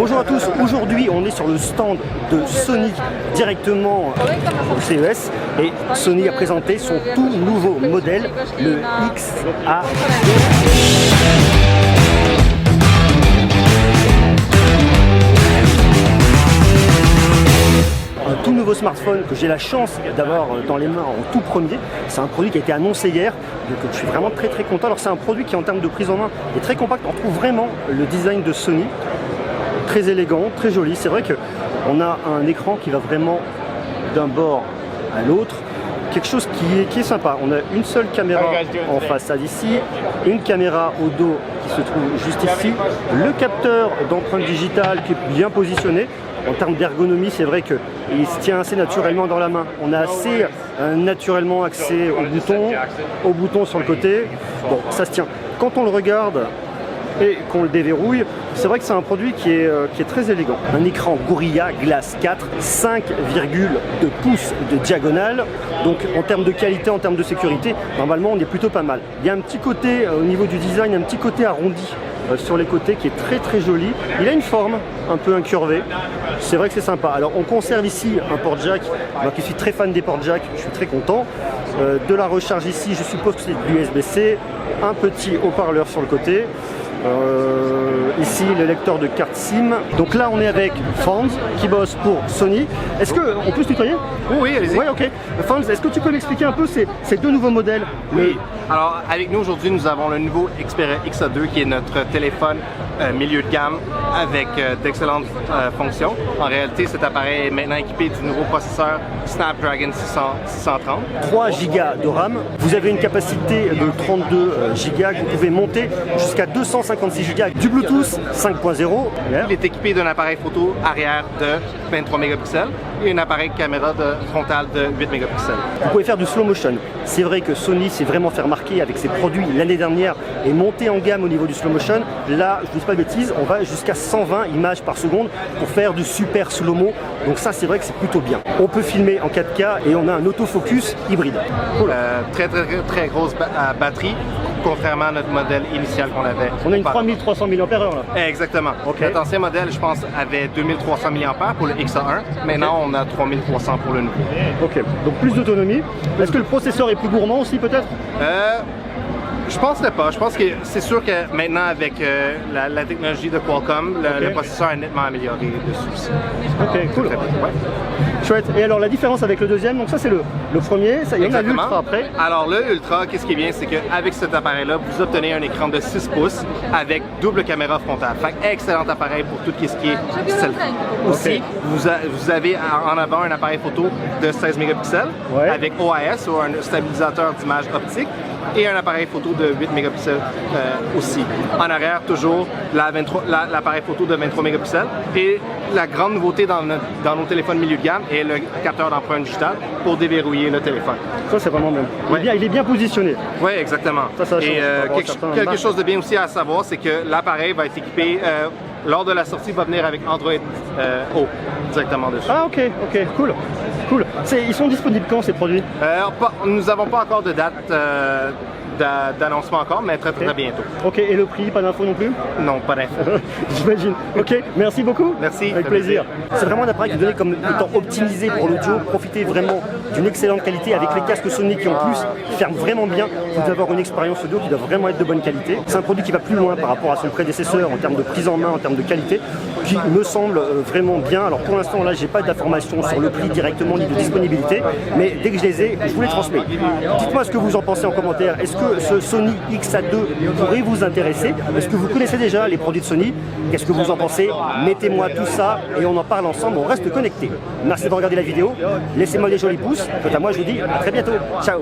Bonjour à tous, aujourd'hui on est sur le stand de Sony directement au CES et Sony a présenté son tout nouveau modèle, le XA2. Un tout nouveau smartphone que j'ai la chance d'avoir dans les mains en tout premier. C'est un produit qui a été annoncé hier, donc je suis vraiment très content. Alors c'est un produit qui en termes de prise en main est très compact. On retrouve vraiment le design de Sony, très élégant, très joli. C'est vrai qu'on a un écran qui va vraiment d'un bord à l'autre. Quelque chose qui est sympa. On a une seule caméra en façade ici, une caméra au dos qui se trouve juste ici, le capteur d'empreinte digitale qui est bien positionné. En termes d'ergonomie, c'est vrai qu'il se tient assez naturellement dans la main. On a assez naturellement accès au bouton sur le côté. Bon, ça se tient. Quand on le regarde et qu'on le déverrouille, c'est vrai que c'est un produit qui est très élégant. Un écran Gorilla Glass 4, 5,2 pouces de diagonale. Donc en termes de qualité, en termes de sécurité, normalement on est plutôt pas mal. Il y a un petit côté, au niveau du design, un petit côté arrondi sur les côtés qui est très joli. Il a une forme un peu incurvée. C'est vrai que c'est sympa. Alors on conserve ici un port jack. Moi qui suis très fan des ports jack, je suis très content. De la recharge ici, je suppose que c'est de l'USB-C. Un petit haut-parleur sur le côté. Ici le lecteur de carte SIM. Donc là on est avec Franz qui bosse pour Sony. Est-ce qu'on peut se tutoyer? Oui, allez-y. Oui, ok. Franz, est-ce que tu peux m'expliquer un peu ces deux nouveaux modèles? Oui. Alors avec nous aujourd'hui nous avons le nouveau Xperia XA2 qui est notre téléphone milieu de gamme avec d'excellentes fonctions. En réalité cet appareil est maintenant équipé du nouveau processeur Snapdragon 630. 3 Go de RAM. Vous avez une capacité de 32 Go. Vous pouvez monter jusqu'à 256 Go. Du Bluetooth 5.0. Il est équipé d'un appareil photo arrière de 23 mégapixels et un appareil caméra frontale de 8 mégapixels. Vous pouvez faire du slow motion. C'est vrai que Sony s'est vraiment fait remarquer avec ses produits l'année dernière et monté en gamme au niveau du slow motion. Là, je ne dis pas de bêtises, on va jusqu'à 120 images par seconde pour faire du super slow-mo. Donc ça, c'est vrai que c'est plutôt bien. On peut filmer en 4K et on a un autofocus hybride. Cool. Très grosse batterie, contrairement à notre modèle initial qu'on avait. On a une 3300 mAh là. Exactement. Okay. Notre ancien modèle, je pense, avait 2300 mAh pour le XA1. Maintenant, on a 3300 pour le nouveau. Ok, donc plus d'autonomie. Est-ce que le processeur est plus gourmand aussi peut-être? Je penserais pas. Je pense que c'est sûr que maintenant avec la technologie de Qualcomm, le processeur est nettement amélioré dessus. Ok, cool. Ouais. Chouette. Et alors la différence avec le deuxième, donc ça c'est le premier, ça y est, on a l'Ultra après. Alors le Ultra, qu'est-ce qui est bien, c'est qu'avec cet appareil-là, vous obtenez un écran de 6 pouces avec double caméra frontale. Fait excellent appareil pour tout ce qui est selfie. Aussi, vous avez en avant un appareil photo de 16 mégapixels avec OIS ou un stabilisateur d'image optique. Et un appareil photo de 8 mégapixels aussi. En arrière, toujours l'appareil photo de 23 mégapixels. Et la grande nouveauté dans nos téléphones milieu de gamme est le capteur d'empreinte digitale pour déverrouiller le téléphone. Ça, c'est vraiment bien. Il est bien positionné. Oui, exactement. Et quelque chose de bien aussi à savoir, c'est que l'appareil va être équipé, lors de la sortie, va venir avec Android O directement dessus. Ah, ok, cool. Ils sont disponibles quand ces produits? Nous n'avons pas encore de date d'annoncement encore, mais très bientôt. Ok, et le prix, pas d'infos non plus? Non, pas d'infos. J'imagine. Ok, merci beaucoup. Merci. Avec plaisir. C'est vraiment un appareil qui est donné comme étant optimisé pour l'audio. Profitez vraiment d'une excellente qualité avec les casques Sony qui en plus ferment vraiment bien. Vous devez avoir une expérience audio qui doit vraiment être de bonne qualité. C'est un produit qui va plus loin par rapport à son prédécesseur en termes de prise en main, en termes de qualité, qui me semble vraiment bien. Alors pour l'instant là, j'ai pas d'informations sur le prix directement ni de disponibilité, mais dès que je les ai, je vous les transmets. Dites-moi ce que vous en pensez en commentaire. Est-ce que ce Sony XA2 pourrait vous intéresser? Est-ce que vous connaissez déjà les produits de Sony? Qu'est-ce que vous en pensez? Mettez-moi tout ça et on en parle ensemble, on reste connectés. Merci de regarder la vidéo, laissez-moi des jolis pouces. Quant à moi, je vous dis à très bientôt. Ciao.